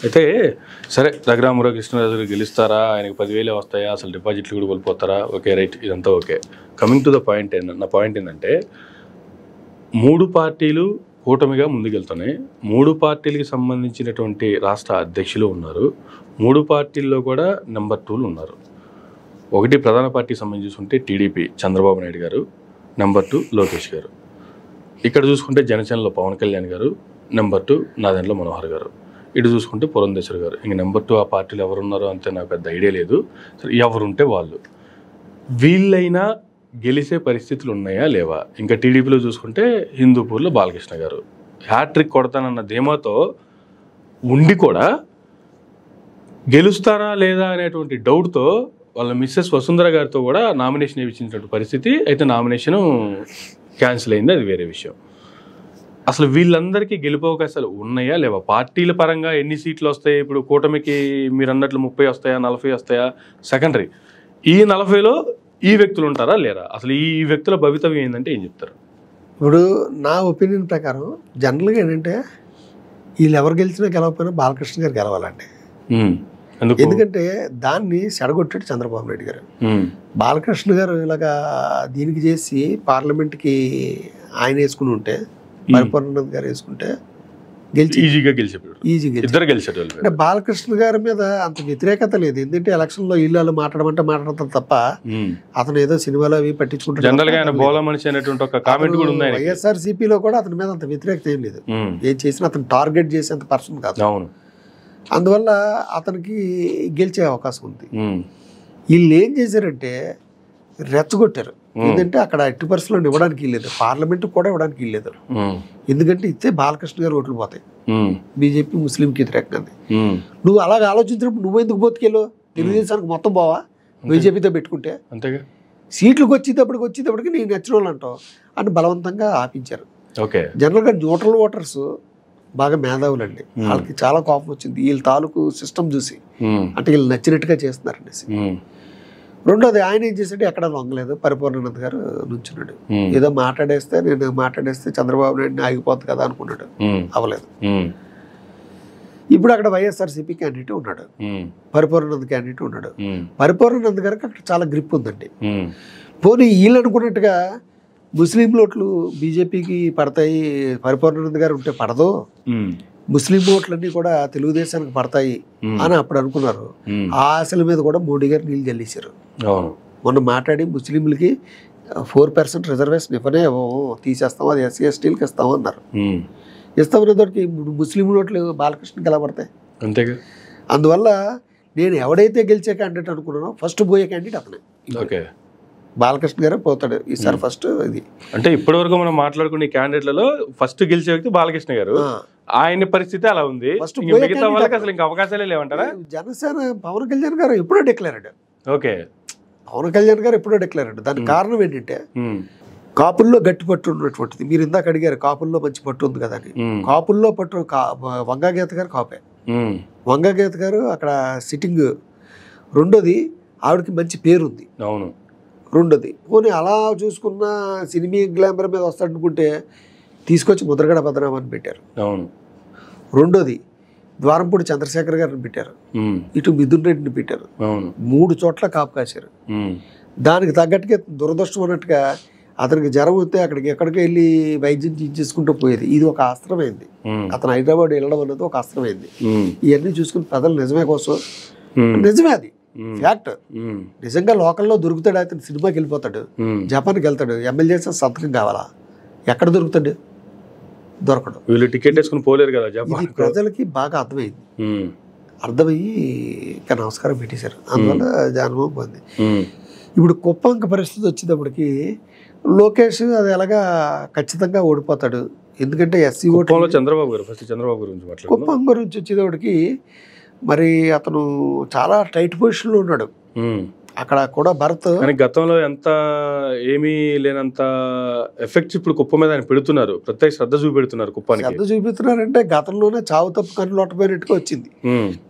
అయితే సరే రఘురామరావు కృష్ణరాజు గారు గెలుస్తారా, ఆయనకు 10,000 వస్తాయా, అసలు డిపాజిట్లు కూడా కోల్పోతారా, ఓకే రైట్, ఇదంతా okay. Coming to the point నా పాయింట్ ఏంటంటే 3 పార్టీలు కూటమిగా ముందుకెళ్తున్నాయి. 3 పార్టీలకి సంబంధించినటువంటి రాష్ట్ర అధ్యక్షులు ఉన్నారు. 3 పార్టీల్లో కూడా నెంబర్ 2లు ఉన్నారు. ఒకటి ప్రధాన పార్టీకి సంబంధించి చూసుకుంటే టీడీపీ చంద్రబాబు నాయుడు గారు, నెంబర్ 2 లోకేష్ గారు. ఇక్కడ చూసుకుంటే జనసేనలో పవన్ కళ్యాణ్ గారు, నెంబర్ 2 నాదెండ్ల మనోహర్ గారు. ఇటు చూసుకుంటే పురంధేశ్వర్ గారు. ఇంక నెంబర్ 2 ఆ పార్టీలు ఎవరున్నారో అంతే నాకు పెద్ద ఐడియా లేదు. సరే ఎవరుంటే వాళ్ళు, వీళ్ళైనా గెలిచే పరిస్థితులు ఉన్నాయా లేవా? ఇంకా టీడీపీలో చూసుకుంటే హిందూపూర్లో బాలకృష్ణ గారు హ్యాట్రిక్ కొడతానన్న ధీమాతో ఉండి కూడా గెలుస్తారా లేదా అనేటువంటి డౌట్తో వాళ్ళ మిస్సెస్ వసుంధర గారితో కూడా నామినేషన్ ఇచ్చినటువంటి పరిస్థితి. అయితే నామినేషన్ క్యాన్సిల్ అయింది, అది వేరే విషయం. అసలు వీళ్ళందరికీ గెలుపు అవకాశాలు ఉన్నాయా లేవా? పార్టీల పరంగా ఎన్ని సీట్లు వస్తాయి? ఇప్పుడు కూటమికి మీరు అన్నట్లు 30 వస్తాయా, 40 వస్తాయా, సెకండరీ. ఈ 40లో ఈ వ్యక్తులు ఉంటారా లేరా? అసలు ఈ వ్యక్తుల భవితవ్యం ఏంటంటే ఏం చెప్తారు? ఇప్పుడు నా ఒపీనియన్ ప్రకారం జనరల్గా ఏంటంటే వీళ్ళు ఎవరు గెలిచినా గెలవకపోయినా బాలకృష్ణ గారు గెలవాలండి. ఎందుకంటే దాన్ని సెడగొట్టాడు చంద్రబాబు నాయుడు గారు. బాలకృష్ణ గారు ఇలాగా దీనికి చేసి పార్లమెంట్కి ఆయన వేసుకుని ఉంటే, పరిపూర్ణానంద్ గారు వేసుకుంటే ఈజీగా గెలిచాడు. అంటే బాలకృష్ణ గారి మీద అంత వ్యతిరేకత లేదు. ఎందుకంటే ఎలక్షన్లో ఇల్లు మాట్లాడతారు తప్ప అతను ఏదో సినిమాలో అవి పట్టించుకుంటారు. వైఎస్ఆర్సీపీలో కూడా అతని మీద అంత వ్యతిరేకత ఏం లేదు. ఏం చేసినా అతను టార్గెట్ చేసేంత పర్సన్ కాదు. అందువల్ల అతనికి గెలిచే అవకాశం ఉంది. వీళ్ళు ఏం చేశారంటే రెచ్చగొట్టారు. ఎందుకంటే అక్కడ ఎట్టి పరిస్థితుల్లో ఇవ్వడానికి లేదు, పార్లమెంట్ కూడా ఇవ్వడానికి లేదు. ఎందుకంటే ఇస్తే బాలకృష్ణ గారు ఓట్లు పోతాయి బీజేపీ ముస్లింకి వ్యతిరేకంగా. నువ్వు అలాగ ఆలోచించినప్పుడు నువ్వెందుకు పోతుకెళ్ళు? తెలుగుదేశానికి మొత్తం పోవా బీజేపీతో పెట్టుకుంటే? అంతేగా సీట్లకు వచ్చేటప్పటికి నేను నచ్చిన వాళ్ళు అంటావు అని బలవంతంగా ఆపించారు. జనరల్గా న్యూట్రల్ ఓటర్స్ బాగా మేధావులండి. వాళ్ళకి చాలా కోపం వచ్చింది వీళ్ళ తాలూకు సిస్టమ్ చూసి. అంటే వీళ్ళు నచ్చినట్టుగా చేస్తున్నారనేసి. రెండోది ఆయన ఏం చేశాడు, ఎక్కడ లొంగలేదు. పరిపూర్ణానంద్ గారు నుంచున్నాడు. ఏదో మాట్లాడేస్తే చంద్రబాబు నాయుడు ఆగిపోతుంది కదా అనుకున్నాడు, అవ్వలేదు. ఇప్పుడు అక్కడ వైఎస్ఆర్సీపీ క్యాండిడేట్ ఉన్నాడు, పరిపూర్ణానంద్ క్యాండిడేట్ ఉన్నాడు. పరిపూర్ణానంద్ గారికి అక్కడ చాలా గ్రిప్ ఉందండి. పోనీ వీళ్ళు అనుకున్నట్టుగా ముస్లిం ఓట్లు బీజేపీకి పడతాయి, పరిపూర్ణానంద్ గారు ఉంటే పడదు, ముస్లిం ఓట్లన్నీ కూడా తెలుగుదేశానికి పడతాయి అని అప్పుడు అనుకున్నారు. ఆ ఆశల మీద కూడా మోడీ గారు నీళ్ళు జల్లేశారు. మొన్న మాట్లాడి ముస్లింలకి 4% రిజర్వేషన్ ఇవ్వనే తీసేస్తాం, అది ఎస్సీ ఎస్టీలకి ఇస్తాము అన్నారు. ఇస్తామనేదానికి ముస్లిం ఓట్లు బాలకృష్ణకి ఎలా పడతాయి? అంతేగా. అందువల్ల నేను ఎవడైతే గెలిచే క్యాండిడేట్ అనుకున్నానో ఫస్ట్ పోయే క్యాండిడేట్ అతనే. బాలకృష్ణ గారే పోతాడు ఈసారి ఫస్ట్. ఇది అంటే ఇప్పటి వరకు మనం మాట్లాడుకునే క్యాండిడేట్లలో ఫస్ట్ గెలిచే వ్యక్తి బాలకృష్ణ గారు. ఆయన పరిస్థితి అలా ఉంది. మిగతా వాళ్ళకి అసలు ఇంకా అవకాశాలే లేవంటారా? జనసేన పవన్ కళ్యాణ్ గారు ఎప్పుడో డిక్లేర్డ్. పవన్ కళ్యాణ్ గారు ఎప్పుడో డిక్లేర్డ్. దానికి కారణం ఏంటంటే కాపుల్లో గట్టి పట్టు ఉన్నటువంటిది. మీరు ఇందాక అడిగారు కాపుల్లో మంచి పట్టు ఉంది కదా అని. కాపుల్లో పట్టు వంగాగీత గారు కాపే. వంగాగీత గారు అక్కడ సిట్టింగ్. రెండోది ఆవిడకి మంచి పేరుంది. అవును. రెండోది పోనీ అలా చూసుకున్న సినిమా గ్లామర్ మీద వస్తాడనుకుంటే తీసుకొచ్చి ముద్రగడ పద్మనాభాన్ని పెట్టారు. అవును. రెండోది ద్వారంపూడి చంద్రశేఖర్ గారిని పెట్టారు, ఇటు మిథున్ రెడ్డిని పెట్టారు. 3 చోట్ల కాపు కాశారు. దానికి తగ్గట్టుగా దురదృష్టం అన్నట్టుగా అతనికి జ్వరం వస్తే ఎక్కడికి వెళ్ళి వైద్యం చేసుకుంటూ పోయేది. ఇది ఒక అస్త్రమైంది. అతను హైదరాబాద్ వెళ్ళడం అన్నది ఒక అస్త్రమైంది. ఇవన్నీ చూసుకుని ప్రజలు నిజమే కోసం, నిజమే అది ఫ్యాక్ట్. నిజంగా లోకల్లో దొరుకుతాడు, అతను సినిమాకి వెళ్ళిపోతాడు, జపాన్కి వెళ్తాడు, ఎమ్మెల్యే సంతకం కావాలా, ఎక్కడ దొరుకుతాడు? దొరకడు. వీళ్ళు టికెట్ వేసుకుని పోలేరు కదా. ఇది ప్రజలకి బాగా అర్థమయ్యి ఇంకా నమస్కారం పెట్టేశారు. అందువల్ల అనుభవం పొంది. ఇప్పుడు కుప్పంక పరిస్థితి వచ్చేటప్పటికి లోకేష్ అది ఎలాగా ఖచ్చితంగా ఓడిపోతాడు. ఎందుకంటే ఎస్సీ ఓటు చంద్రబాబు గురించి కుప్పం గురించి వచ్చేటప్పటికి మరి అతను చాలా టైట్ పొజిషన్లో ఉన్నాడు. అక్కడ కూడా భరత్ గతంలో ఎంత ఏమీ లేనంత ఎఫెక్ట్స్ ఇప్పుడు కుప్పం మీద ఆయన పెడుతున్నారు, ప్రత్యేక శ్రద్ధ చూపెడుతున్నారు. కుప్పానికి శ్రద్ధ చూపిస్తున్నారంటే గతంలోనే చావు తప్పు కన్ను లొట్టపోయినట్టుగా వచ్చింది.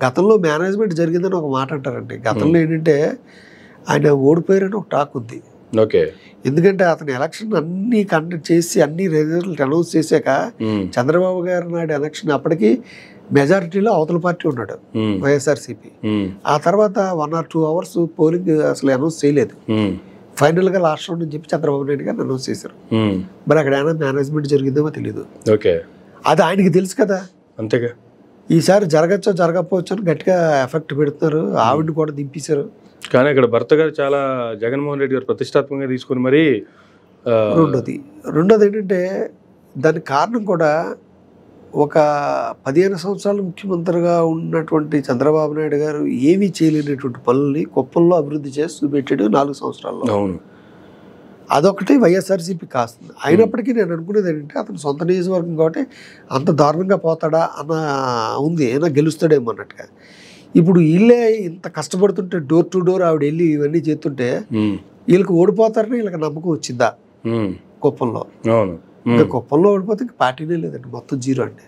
గతంలో మేనేజ్మెంట్ జరిగిందని ఒక మాట అంటారండి. గతంలో ఏంటంటే ఆయన ఓడిపోయారని ఒక టాక్ ఉంది. ఎందుకంటే అతను ఎలక్షన్ అన్ని కండక్ట్ చేసి అన్ని రిజల్ట్ అనౌన్స్ చేశాక చంద్రబాబు గారు నాయుడు ఎలక్షన్ అప్పటికి మెజారిటీలో అవతల పార్టీ ఉన్నాడు వైఎస్ఆర్సీపీ. ఆ తర్వాత 1 or 2 hours పోలింగ్ అసలు అనౌన్స్ చేయలేదు. ఫైనల్గా లాస్ట్ రౌండ్ అని చెప్పి చంద్రబాబు నాయుడు గారు అనౌన్స్ చేశారు. మరి అక్కడ ఏమైనా మేనేజ్మెంట్ జరిగిందేమో తెలియదు. అది ఆయనకి తెలుసు కదా. అంతేగా ఈసారి జరగచ్చో జరగకపోవచ్చు అని గట్టిగా ఎఫెక్ట్ పెడుతున్నారు. ఆవిడని కూడా దింపేశారు. కానీ ఇక్కడ భర్త గారు చాలా జగన్మోహన్ రెడ్డి గారు ప్రతిష్టాత్మకంగా తీసుకుని మరి రెండోది ఏంటంటే దానికి కారణం కూడా ఒక 15 సంవత్సరాలు ముఖ్యమంత్రిగా ఉన్నటువంటి చంద్రబాబు నాయుడు గారు ఏమీ చేయలేనటువంటి పనుల్ని కుప్పంలో అభివృద్ధి చేసి చూపెట్టాడు 4 సంవత్సరాల్లో. అదొకటి వైఎస్ఆర్సీపీ కాస్తుంది. అయినప్పటికీ నేను అనుకునేది ఏంటంటే అతను సొంత నియోజకవర్గం కాబట్టి అంత దారుణంగా పోతాడా అన్న ఉంది, ఏమైనా గెలుస్తాడేమో అన్నట్టుగా. ఇప్పుడు వీళ్ళే ఇంత కష్టపడుతుంటే డోర్ టు డోర్ ఆవిడ వెళ్ళి ఇవన్నీ చేస్తుంటే వీళ్ళకి ఓడిపోతారని వీళ్ళకి నమ్మకం వచ్చిందా కుప్పంలో? ఇంకా కుప్పంలో ఓడిపోతే ఇంక పార్టీనే లేదండి, మొత్తం జీరో అండి.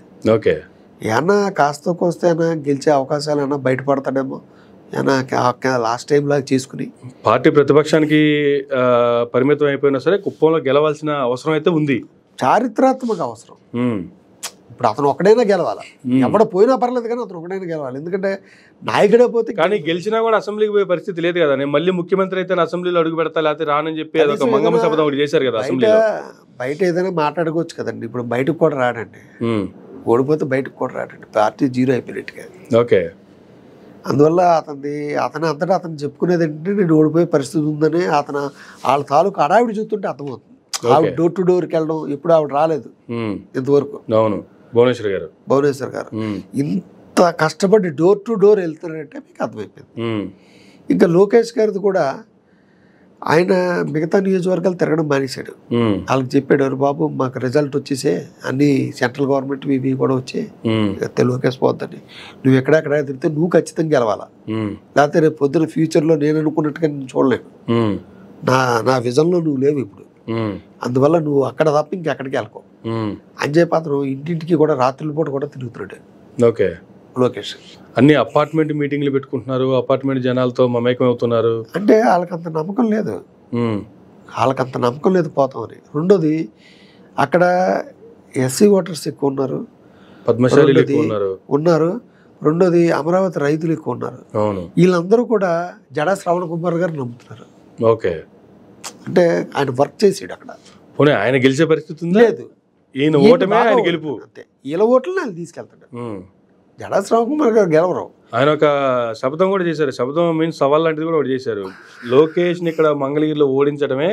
ఏమన్నా కాస్త కోస్తే అయినా గెలిచే అవకాశాలు ఏమైనా బయటపడతాడేమో, ఏమైనా లాస్ట్ టైం లాగా చేసుకుని. పార్టీ ప్రతిపక్షానికి పరిమితం అయిపోయినా సరే కుప్పంలో గెలవాల్సిన అవసరం అయితే ఉంది, చారిత్రాత్మక అవసరం. ఇప్పుడు అతను ఒకడైనా గెలవాలి, ఎవడ పోయినా పర్లేదు కానీ అతను ఒకడైనా గెలవాలి. ఎందుకంటే నాయకుడే పోతే. కానీ గెలిచినా కూడా అసెంబ్లీకి పోయే పరిస్థితి లేదు కదా. నేను మళ్ళీ ముఖ్యమంత్రి అయితే అసెంబ్లీలో అడుగు పెడతా లేకపోతే రానని చెప్పి అదొక మంగమ్మ శపథం ఒకటి చేశారు కదా అసెంబ్లీలో. బయట ఏదైనా మాట్లాడుకోవచ్చు కదండి. ఇప్పుడు బయటకు కూడా రాడండి, ఓడిపోతే బయటకు కూడా రాడండి, పార్టీ జీరో అయిపోయినట్టుగా. అందువల్ల అతని అంతటా అతను చెప్పుకునేది ఏంటంటే నేను ఓడిపోయే పరిస్థితి ఉందని వాళ్ళ తాలూకు అడావిడి చూస్తుంటే అర్థమవుతుంది. ఆవిడ డోర్ టు డోర్కి వెళ్ళడం, ఎప్పుడు ఆవిడ రాలేదు ఇంతవరకు. భువనేశ్వర్ గారు ఇంత కష్టపడి డోర్ టు డోర్ వెళ్తున్నారంటే మీకు అర్థమైపోయింది. ఇంకా లోకేష్ గారిది కూడా ఆయన మిగతా నియోజకవర్గాలు తిరగడం మానేశాడు. వాళ్ళకి చెప్పాడు, బాబు మాకు రిజల్ట్ వచ్చేసే అన్ని సెంట్రల్ గవర్నమెంట్ ఇవి కూడా వచ్చాయి, లోకేష్ పోద్దని, నువ్వు ఎక్కడెక్కడ తిరిగితే నువ్వు ఖచ్చితంగా గెలవాలా, లేకపోతే రేపు పొద్దున ఫ్యూచర్లో నేను అనుకున్నట్టుగా నేను చూడలేను, నా విజన్లో నువ్వు లేవు ఇప్పుడు, అందువల్ల నువ్వు అక్కడ తప్ప ఇంకెక్కడికి వెళ్ళకో అని చెప్పి అతను ఇంటింటికి కూడా రాత్రుల పూట కూడా తిరుగుతున్నాడు లోకేష్. అన్ని అపార్ట్మెంట్ మీటింగ్లు పెట్టుకుంటున్నారు, అపార్ట్మెంట్ జనాలతో మమేకం అవుతున్నారు. అంటే వాళ్ళకంత నమ్మకం లేదు, పోతామని. రెండోది అక్కడ ఎస్సీ ఓటర్స్ ఎక్కువ ఉన్నారు, పద్మశాలి ఉన్నారు. రెండోది అమరావతి రైతులు ఎక్కువ ఉన్నారు. వీళ్ళందరూ కూడా జడా శ్రవణ్ కుమార్ గారు నమ్ముతున్నారు. అంటే ఆయన వర్క్ చేసాడు అక్కడ. ఆయన గెలిచే పరిస్థితి లేదు, ఈయన ఓటమే ఆయన గెలుపు. అంతే, వీళ్ళ ఓట్లను ఆయన తీసుకెళ్తాడు. జడా శ్రవణ్ కుమార్ గారు గెలవరు. ఆయన ఒక శబ్దం కూడా చేశారు, శబ్దం మీన్స్ సవాల్ లాంటిది కూడా ఒకటి చేశారు. లోకేష్ని ఇక్కడ మంగళగిరిలో ఓడించడమే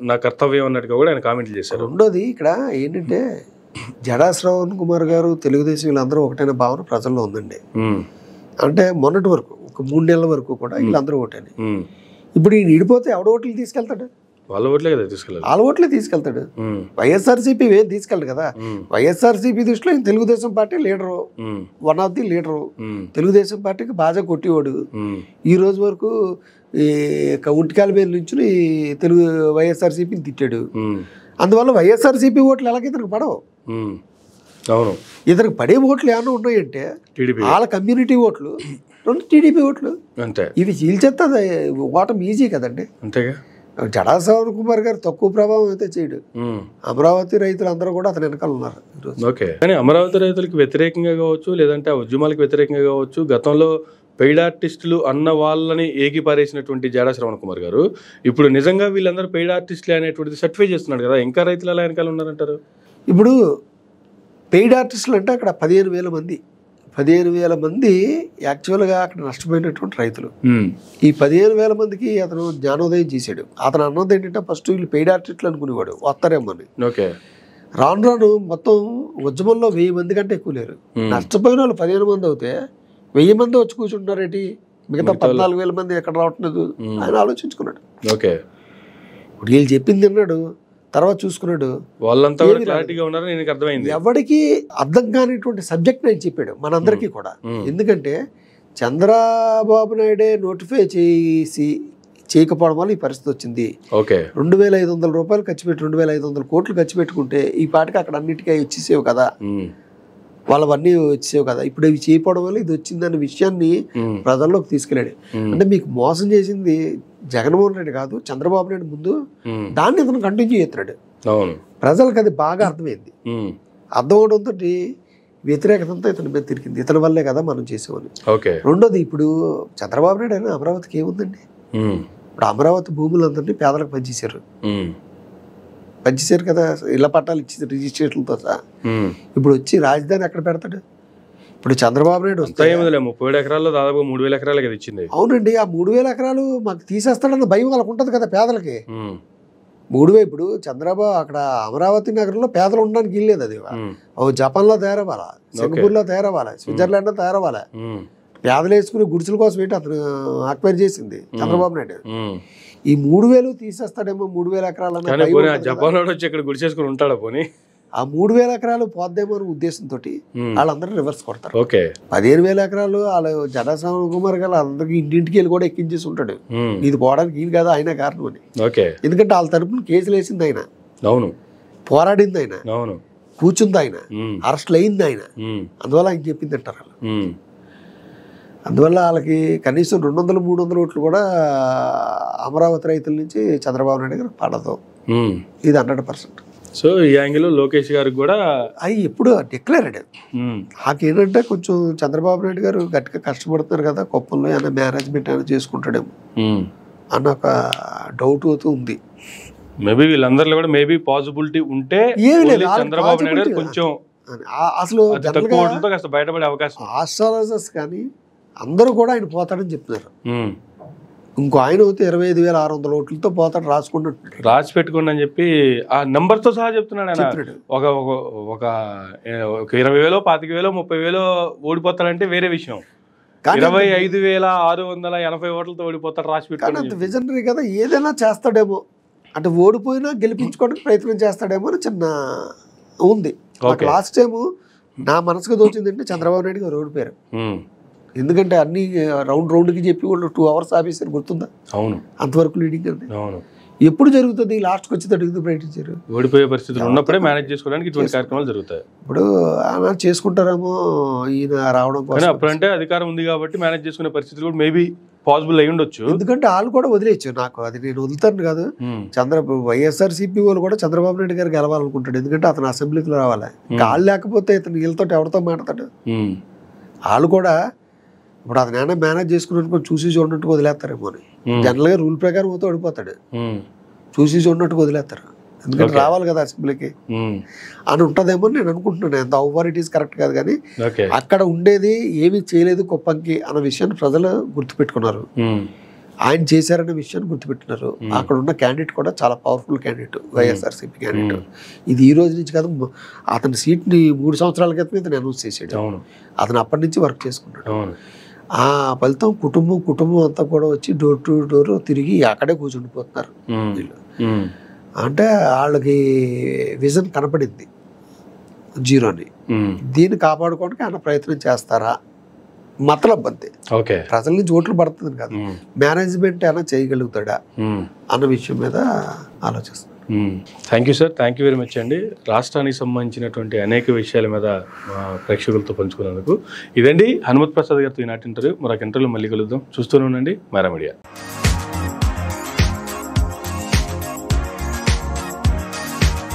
నా కర్తవ్యం అన్నట్టుగా కూడా ఆయన కామెంట్లు చేశారు. రెండోది ఇక్కడ ఏంటంటే జడా శ్రవణ్ కుమార్ గారు, తెలుగుదేశం వీళ్ళందరూ ఒకటైన భావన ప్రజల్లో ఉందండి. అంటే మొన్నటి వరకు ఒక 3 నెలల వరకు కూడా వీళ్ళందరూ ఒకటని. ఇప్పుడు ఈయన ఇడిపోతే ఎవడ ఓట్లు తీసుకెళ్తాడు? వాళ్ళ ఓట్లే కదా తీసుకెళ్ళాలి, వాళ్ళ ఓట్లే తీసుకెళ్తాడు. వైఎస్ఆర్సీపీ ఏం తీసుకెళ్ళడు కదా. వైఎస్ఆర్సీపీ దృష్టిలో ఈయన Telugu Desam party leader, 1 of the leader, Telugu Desam పార్టీకి బాగా కొట్టివాడు. ఈ రోజు వరకు ఈ ఒంటికాల మీద నుంచి వైఎస్ఆర్సీపీని తిట్టాడు. అందువల్ల వైఎస్ఆర్సీపీ ఓట్లు ఎలాగ ఇతనికి పడవు. ఇతనికి పడే ఓట్లు ఏమైనా ఉన్నాయంటే వాళ్ళ కమ్యూనిటీ ఓట్లు, 2 టీడీపీ ఓట్లు. ఇవి చీల్చేస్తే ఓటమి ఈజీ కదండి. అంతేగా. జడా శ్రవణ్ కుమార్ గారు తక్కువ ప్రభావం అయితే చేయడు. అమరావతి రైతులు అందరూ కూడా అతని వెనకాల ఉన్నారు. కానీ అమరావతి రైతులకు వ్యతిరేకంగా కావచ్చు, లేదంటే ఆ ఉద్యమాలకు వ్యతిరేకంగా కావచ్చు, గతంలో పెయిడ్ ఆర్టిస్టులు అన్న వాళ్ళని ఏకీపారేసినటువంటి జడా శ్రవణ్ కుమార్ గారు ఇప్పుడు నిజంగా వీళ్ళందరూ పెయిడ్ ఆర్టిస్టులే అనేటువంటిది సర్టిఫై చేస్తున్నాడు కదా. ఇంకా రైతులు అలా వెనకాల ఉన్నారంటారు. ఇప్పుడు పెయిడ్ ఆర్టిస్టులు అంటే అక్కడ 15,000 మంది యాక్చువల్గా అక్కడ నష్టపోయినటువంటి రైతులు. ఈ 15,000 మందికి అతను జ్ఞానోదయం చేశాడు. అతను అన్నది ఏంటంటే ఫస్ట్ వీళ్ళు పెయిడ్ ఆర్టిస్టులు అనుకునేవాడు, వస్తారేమో అని. రాను రాను మొత్తం ఉద్యమంలో 1000 మంది కంటే ఎక్కువ లేరు. నష్టపోయిన వాళ్ళు 15 మంది అవుతే 1000 మంది వచ్చి కూర్చుంటున్నారేంటి, మిగతా 14,000 మంది ఎక్కడ రావట్లేదు ఆయన ఆలోచించుకున్నాడు. ఇప్పుడు వీళ్ళు చెప్పింది అన్నాడు, తర్వాత చూసుకున్నాడు. వాళ్ళంతా క్లారిటీగా ఉన్నారని నాకు అర్థమైంది. ఎవరికి అర్థం కానిటువంటి సబ్జెక్ట్ నేను చెప్పాడు మనందరికీ కూడా. ఎందుకంటే చంద్రబాబు నాయుడే నోటిఫై చేయకపోవడం వల్ల ఈ పరిస్థితి వచ్చింది. 2,500 రూపాయలు ఖర్చు పెట్టి 2,500 కోట్లు ఖర్చు పెట్టుకుంటే ఈ పాటికి అక్కడ అన్నిటికీ ఇచ్చేసేవు కదా, వాళ్ళవన్నీ వచ్చేవి కదా. ఇప్పుడు ఇవి చేయకపోవడం వల్ల ఇది వచ్చిందనే విషయాన్ని ప్రజల్లోకి తీసుకెళ్ళాడు. అంటే మీకు మోసం చేసింది జగన్మోహన్ రెడ్డి కాదు, చంద్రబాబు నాయుడు ముందు దాన్ని ఇతను కంటిన్యూ చేస్తున్నాడు. ప్రజలకు అది బాగా అర్థమైంది. అర్థం అవడంతో వ్యతిరేకత అంతా ఇతని మీద తిరిగింది. ఇతని వల్లే కదా మనం చేసేవాళ్ళు. ఓకే. రెండోది, ఇప్పుడు చంద్రబాబు నాయుడు అయినా అమరావతికి ఏముందండి? ఇప్పుడు అమరావతి భూములందరినీ పేదలకు పంచేశారు కదా, ఇళ్ల పట్టాలు ఇచ్చి రిజిస్ట్రేషన్లతో సహా. ఇప్పుడు వచ్చి రాజధాని ఎక్కడ పెడతాడు? ఇప్పుడు చంద్రబాబు నాయుడు వస్తే 37 ఎకరాల్లో దాదాపు 3000 ఎకరాలు కదా ఇచ్చింది. అవునండి, ఆ 3000 ఎకరాలు మాకు తీసేస్తాడన్న భయం వాళ్ళకు ఉంటుంది కదా పేదలకి. 3000 ఇప్పుడు చంద్రబాబు అక్కడ అమరావతి నగరంలో పేదలు ఉండడానికి వీల్లేదు. అది జపాన్లో తయారవ్వాలా, సింగపూర్లో తయారవ్వాలి, స్విట్జర్లాండ్లో తయారవ్వాలి. పేదలు వేసుకుని గుడిసెల కోసం ఏంటి అతను అక్వైర్ చేసింది చంద్రబాబు నాయుడు. ఈ 3000 తీసేస్తాడేమో, 3000 ఎకరాలు జపాన్ వచ్చి ఇక్కడ గుడిసేసుకుని ఉంటాడా పోనీ? ఆ 3000 ఎకరాలు పోద్దేమో అనే ఉద్దేశంతో వాళ్ళందరూ రివర్స్ కొడతారు. 15,000 ఎకరాలు వాళ్ళ జనసేన కుమార్ గారు అందరికి ఇంటింటికి వెళ్ళి కూడా ఎక్కించేసి ఉంటాడు. ఇది పోవడానికి ఈయన కాదు, ఆయన కారణం అని. ఎందుకంటే వాళ్ళ తరపున కేసులు వేసింది ఆయన, పోరాడింది ఆయన, కూర్చుంది ఆయన, అరెస్ట్లు అయింది ఆయన. అందువల్ల ఆయన చెప్పింది అంటారు వాళ్ళు. అందువల్ల వాళ్ళకి కనీసం 200-300 ఓట్లు కూడా అమరావతి రైతుల నుంచి చంద్రబాబు నాయుడు గారు పడదు. ఇది 100%. సో ఈ యాంగిల్లో లోకేష్ గారికి కూడా అవి ఎప్పుడు డిక్లేర్డ్. నాకేంటంటే కొంచెం చంద్రబాబు నాయుడు గారు గట్టిగా కష్టపడుతున్నారు కదా, కుప్పంలో ఏమైనా మేనేజ్మెంట్ ఏమైనా చేసుకుంటాడేమో అన్న ఒక డౌట్ అవుతూ ఉంది. మేబీ వీళ్ళందరిలో కూడా మేబీ పాసిబిలిటీ ఉంటే చంద్రబాబు నాయుడు గారు కొంచెం అసలు బయటపడే అవకాశం. ఆస్ట్రాలజర్స్ కానీ అందరూ కూడా ఆయన పోతాడని చెప్తున్నారు. ఇంకో ఆయన అయితే 25,600 ఓట్లతో పోతాడు, రాసి పెట్టుకోండి అని చెప్పి ఆ నెంబర్ తో సహా చెప్తున్నాడు ఆయన. ఒక 20,000, 25,000, 30,000 ఓడిపోతాడంటే వేరే విషయం. 25,680 ఓట్లతో ఓడిపోతాడు రాసి పెట్టుకోండి. విజనరీ కదా, ఏదైనా చేస్తాడేమో అంటే ఓడిపోయినా గెలిపించుకోవడానికి ప్రయత్నం చేస్తాడేమో అని చిన్న ఉంది. లాస్ట్ టైం నా మనసుకు దోచిందంటే చంద్రబాబు నాయుడు గారు ఓడిపోయారు. ఎందుకంటే అన్ని రౌండ్కి చెప్పి వాళ్ళు 2 hours ఆఫీసర్ గుర్తుందా? అవును, అంతవరకు లీడింగ్ అండి. ఎప్పుడు జరుగుతుంది? లాస్ట్కి వచ్చేటట్టు ఎందుకు ప్రకటించారు? ఓడిపోయే పరిస్థితులు ఉన్నప్పుడే మేనేజ్ చేసుకోవడానికి ఇటువంటి కార్యక్రమాలు జరుగుతాయి. ఇప్పుడు అలా చేసుకుంటారేమో ఈయన రావడం కోసం. అప్పుడంటే అధికారం ఉంది కాబట్టి మేనేజ్ చేసుకునే పరిస్థితులు కూడా మేబీ పాసిబుల్ అయ్యి ఉండొచ్చు. ఎందుకంటే వాళ్ళు కూడా వదిలేచ్చు. నాకు అది నేను వదులుతాను కాదు. వైఎస్ఆర్సీపీ వాళ్ళు కూడా చంద్రబాబు నాయుడు గారు గెలవాలనుకుంటాడు. ఎందుకంటే అతను అసెంబ్లీకి రావాలి. వాళ్ళు లేకపోతే ఇతను వీళ్ళతో ఎవరితో మాట్లాడతాడు? వాళ్ళు కూడా ఇప్పుడు అతను మేనేజ్ చేసుకున్నట్టు చూసి చూడనట్టుగా వదిలేస్తారేమో అని. జనరల్ గా రూల్ ప్రకారం పోతే ఓడిపోతాడు, చూసి చూడనట్టుగా వదిలేస్తారు. ఎందుకంటే రావాలి కదా అసెంబ్లీకి అని ఉంటదేమో నేను అనుకుంటున్నాను. ఎంత ఓవర్ ఇట్ ఈస్ కరెక్ట్ కాదు కానీ అక్కడ ఉండేది ఏమీ చేయలేదు కుప్పంకి అన్న విషయాన్ని ప్రజలు గుర్తుపెట్టుకున్నారు. ఆయన చేశారనే విషయాన్ని గుర్తుపెట్టుకున్నారు. అక్కడ ఉన్న క్యాండిడేట్ కూడా చాలా పవర్ఫుల్ క్యాండిడేట్, వైఎస్ఆర్సీపీ క్యాండిడేట్. ఇది ఈ రోజు నుంచి కాదు, అతని సీట్ని 3 సంవత్సరాల క్రితం ఇతను అనౌన్స్ చేసాడు. అతను అప్పటి నుంచి వర్క్ చేసుకున్నాడు. ఆ ఫలితం కుటుంబం అంతా కూడా వచ్చి డోర్ టు డోర్ తిరిగి అక్కడే కూర్చుండిపోతున్నారు వీళ్ళు. అంటే వాళ్ళకి విజన్ కనపడింది జీరోని. దీన్ని కాపాడుకోవడానికి ఆయన ప్రయత్నం చేస్తారా? మతలబ్ అంతే. ప్రజల నుంచి ఓట్లు పడుతుంది కాదు, మేనేజ్మెంట్ అయినా చేయగలుగుతాడా అన్న విషయం మీద ఆలోచిస్తాను. Thank you sir, thank you very much అండి. రాష్ట్రానికి సంబంధించినటువంటి అనేక విషయాల మీద ప్రేక్షకులతో పంచుకున్నందుకు. ఇదండి హనుమత్ ప్రసాద్ గారితో ఈనాటి ఇంటర్వ్యూ. మరొక ఇంటర్వ్యూలో మళ్ళీ కలుద్దాం. చూస్తూనే ఉండండి మైరా మీడియా.